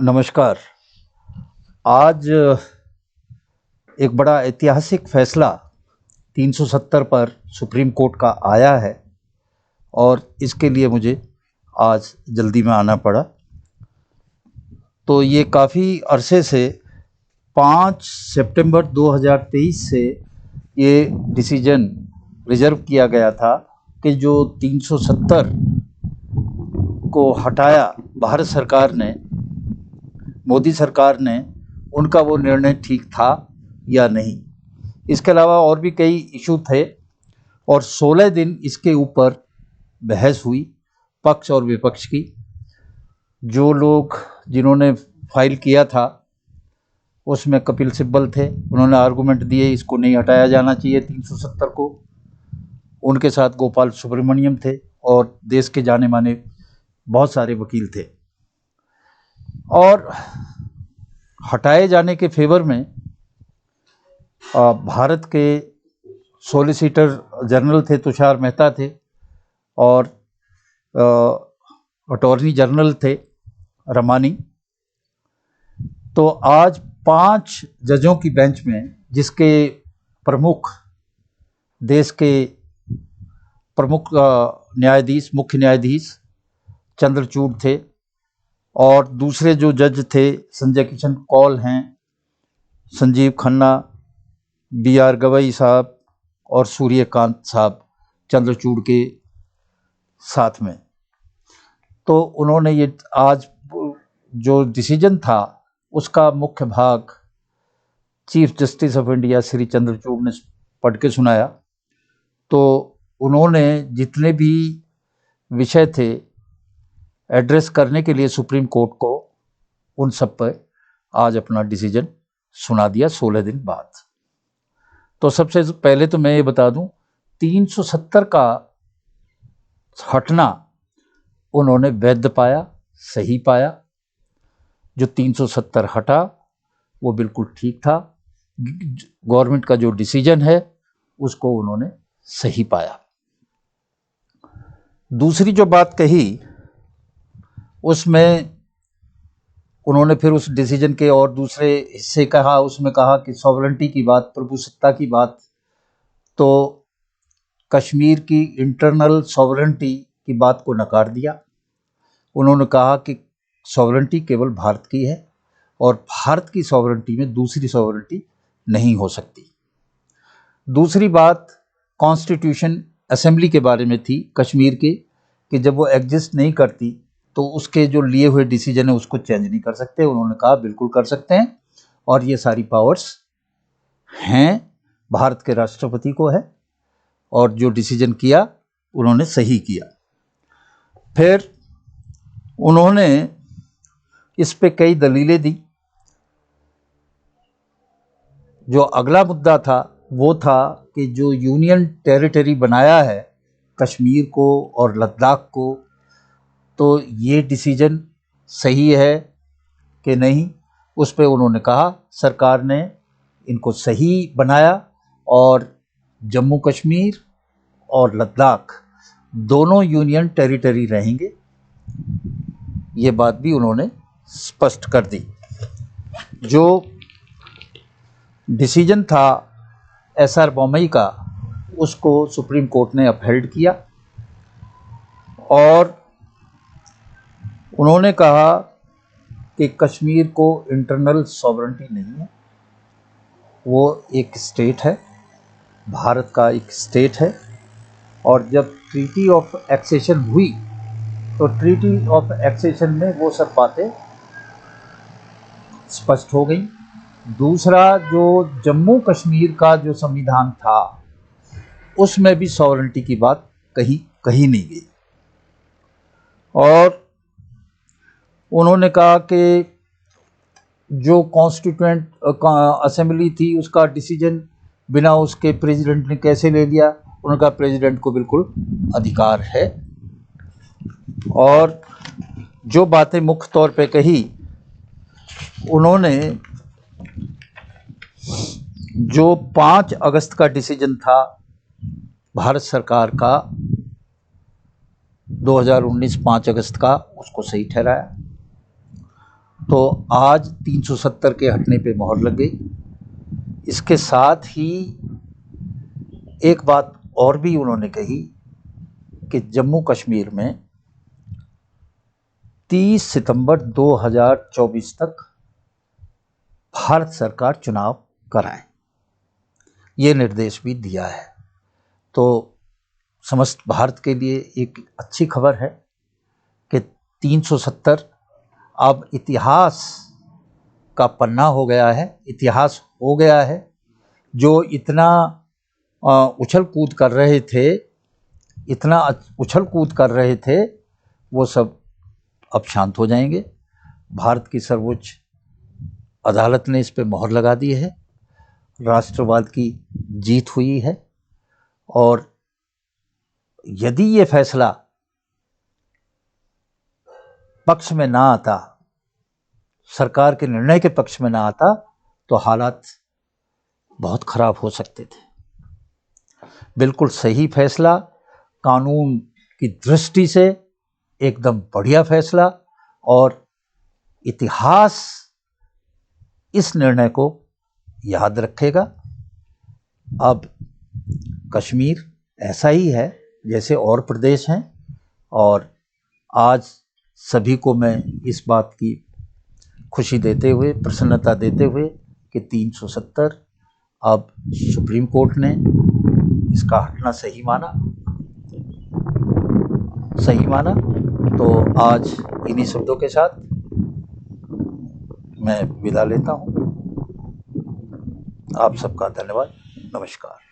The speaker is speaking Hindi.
नमस्कार। आज एक बड़ा ऐतिहासिक फैसला 370 पर सुप्रीम कोर्ट का आया है और इसके लिए मुझे आज जल्दी में आना पड़ा। तो ये काफ़ी अरसे से 5 सितंबर 2023 से ये डिसीजन रिजर्व किया गया था कि जो 370 को हटाया भारत सरकार ने, मोदी सरकार ने, उनका वो निर्णय ठीक था या नहीं। इसके अलावा और भी कई इशू थे और 16 दिन इसके ऊपर बहस हुई पक्ष और विपक्ष की। जो लोग जिन्होंने फाइल किया था उसमें कपिल सिब्बल थे, उन्होंने आर्गूमेंट दिए इसको नहीं हटाया जाना चाहिए 370 को। उनके साथ गोपाल सुब्रमण्यम थे और देश के जाने माने बहुत सारे वकील थे। और हटाए जाने के फेवर में भारत के सॉलिसिटर जनरल थे तुषार मेहता थे और अटॉर्नी जनरल थे रमानी। तो आज 5 जजों की बेंच में, जिसके प्रमुख देश के प्रमुख न्यायाधीश, मुख्य न्यायाधीश चंद्रचूड़ थे और दूसरे जो जज थे संजय किशन कौल हैं, संजीव खन्ना, BR गवई साहब और सूर्यकांत साहब चंद्रचूड़ के साथ में। तो उन्होंने ये आज जो डिसीजन था उसका मुख्य भाग chief justice of India Shri Chandrachud ने पढ़ के सुनाया। तो उन्होंने जितने भी विषय थे एड्रेस करने के लिए सुप्रीम कोर्ट को, उन सब पर आज अपना डिसीजन सुना दिया 16 दिन बाद। तो सबसे पहले तो मैं ये बता दूं, 370 का हटना उन्होंने वैध पाया, सही पाया। जो 370 हटा वो बिल्कुल ठीक था। गवर्नमेंट का जो डिसीजन है उसको उन्होंने सही पाया। दूसरी जो बात कही उसमें उन्होंने फिर उस डिसीजन के और दूसरे हिस्से कहा, उसमें कहा कि सॉवरेंटी की बात, प्रभुसत्ता की बात, तो कश्मीर की इंटरनल सॉवरेंटी की बात को नकार दिया। उन्होंने कहा कि सॉवरेंटी केवल भारत की है और भारत की सॉवरेंटी में दूसरी सॉवरेंटी नहीं हो सकती। दूसरी बात कॉन्स्टिट्यूशन असेंबली के बारे में थी कश्मीर के, कि जब वो एग्जिस्ट नहीं करती तो उसके जो लिए हुए डिसीजन है उसको चेंज नहीं कर सकते। उन्होंने कहा बिल्कुल कर सकते हैं और ये सारी पावर्स हैं, भारत के राष्ट्रपति को है और जो डिसीजन किया उन्होंने सही किया। फिर उन्होंने इस पे कई दलीलें दी। जो अगला मुद्दा था वो था कि जो यूनियन टेरिटरी बनाया है कश्मीर को और लद्दाख को, तो ये डिसीजन सही है कि नहीं। उस पे उन्होंने कहा सरकार ने इनको सही बनाया और जम्मू कश्मीर और लद्दाख दोनों यूनियन टेरिटरी रहेंगे। ये बात भी उन्होंने स्पष्ट कर दी। जो डिसीजन था SR बोम्मई का, उसको सुप्रीम कोर्ट ने अपहेल्ड किया और उन्होंने कहा कि कश्मीर को इंटरनल सॉवरेंटी नहीं है, वो एक स्टेट है, भारत का एक स्टेट है। और जब ट्रीटी ऑफ एक्सेशन हुई तो ट्रीटी ऑफ एक्सेशन में वो सब बातें स्पष्ट हो गई। दूसरा, जो जम्मू कश्मीर का जो संविधान था उसमें भी सॉवरेंटी की बात कही नहीं गई। और उन्होंने कहा कि जो कॉन्स्टिट्यूएंट असेंबली थी उसका डिसीजन बिना उसके प्रेसिडेंट ने कैसे ले लिया। उनका प्रेसिडेंट को बिल्कुल अधिकार है। और जो बातें मुख्य तौर पे कही उन्होंने, जो 5 अगस्त का डिसीजन था भारत सरकार का, 2019 5 अगस्त का उसको सही ठहराया। तो आज 370 के हटने पे मोहर लग गई। इसके साथ ही एक बात और भी उन्होंने कही कि जम्मू कश्मीर में 30 सितंबर 2024 तक भारत सरकार चुनाव कराए, ये निर्देश भी दिया है। तो समस्त भारत के लिए एक अच्छी खबर है कि 370 अब इतिहास का पन्ना हो गया है, इतिहास हो गया है। जो इतना उछल कूद कर रहे थे, इतना उछल कूद कर रहे थे, वो सब अब शांत हो जाएंगे। भारत की सर्वोच्च अदालत ने इस पे मोहर लगा दी है, राष्ट्रवाद की जीत हुई है। और यदि ये फैसला पक्ष में ना आता, सरकार के निर्णय के पक्ष में ना आता, तो हालात बहुत खराब हो सकते थे। बिल्कुल सही फैसला, कानून की दृष्टि से एकदम बढ़िया फैसला, और इतिहास इस निर्णय को याद रखेगा। अब कश्मीर ऐसा ही है जैसे और प्रदेश हैं, और आज सभी को मैं इस बात की खुशी देते हुए, प्रसन्नता देते हुए कि 370 अब सुप्रीम कोर्ट ने इसका हटना सही माना। तो आज इन्हीं शब्दों के साथ मैं विदा लेता हूँ। आप सबका धन्यवाद। नमस्कार।